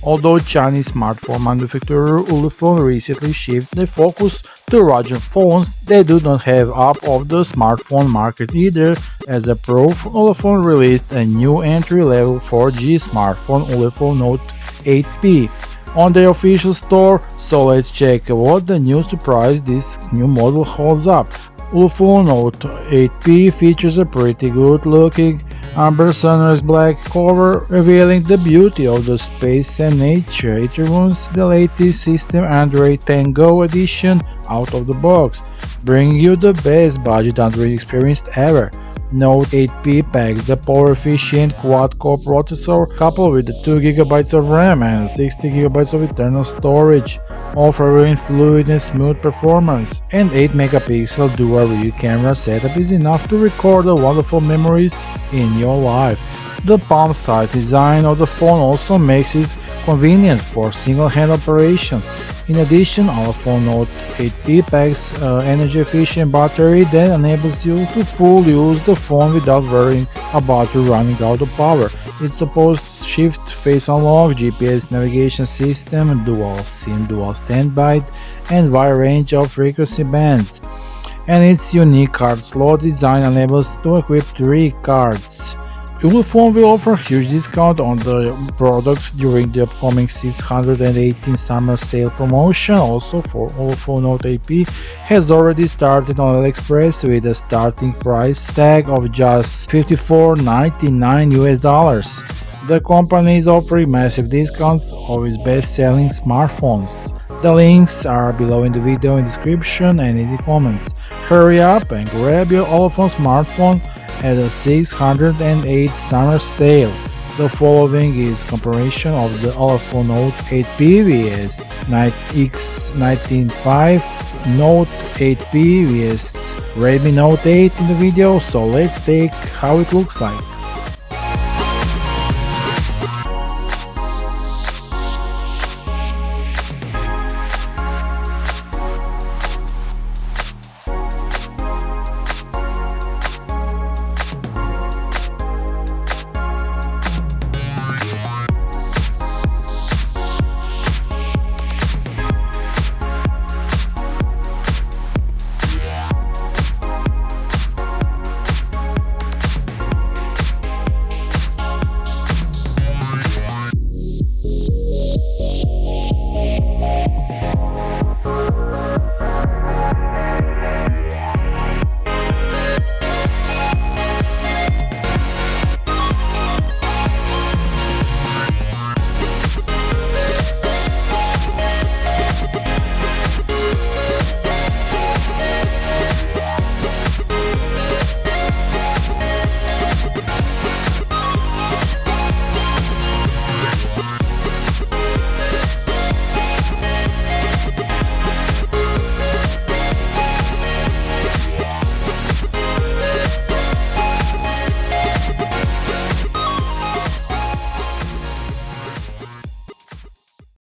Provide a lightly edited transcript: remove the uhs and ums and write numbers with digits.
Although Chinese smartphone manufacturer Ulefone recently shifted their focus to larger phones, they do not have up of the smartphone market either. As a proof, Ulefone released a new entry-level 4G smartphone, Ulefone Note 8P, on their official store, so let's check what the new surprise this new model holds up. Ulefone Note 8P features a pretty good-looking amber sunrise black cover, revealing the beauty of the space and nature. It runs the latest system Android 10 Go edition out of the box, bringing you the best budget Android experience ever. Note 8P packs the power-efficient quad-core processor coupled with the 2GB of RAM and 60GB of internal storage, offering fluid and smooth performance. An 8-megapixel dual rear camera setup is enough to record the wonderful memories in your life. The palm-sized design of the phone also makes it convenient for single-hand operations. In addition, Ulefone Note 8P packs an energy-efficient battery that enables you to fully use the phone without worrying about you running out of power. It supports shift, face unlock, GPS navigation system, dual SIM, dual standby, and wide range of frequency bands. And its unique card slot design enables to equip 3 cards. Ulefone will offer huge discount on the products during the upcoming 618 summer sale promotion. Also, for Ulefone Note 8P has already started on AliExpress with a starting price tag of just $54.99. The company is offering massive discounts of its best-selling smartphones. The links are below in the video in description and in the comments. Hurry up and grab your Ulefone smartphone at a 608 summer sale. The following is comparison of the Ulefone Note 8P vs X95 Note 8P vs Redmi Note 8 in the video, so let's take how it looks like.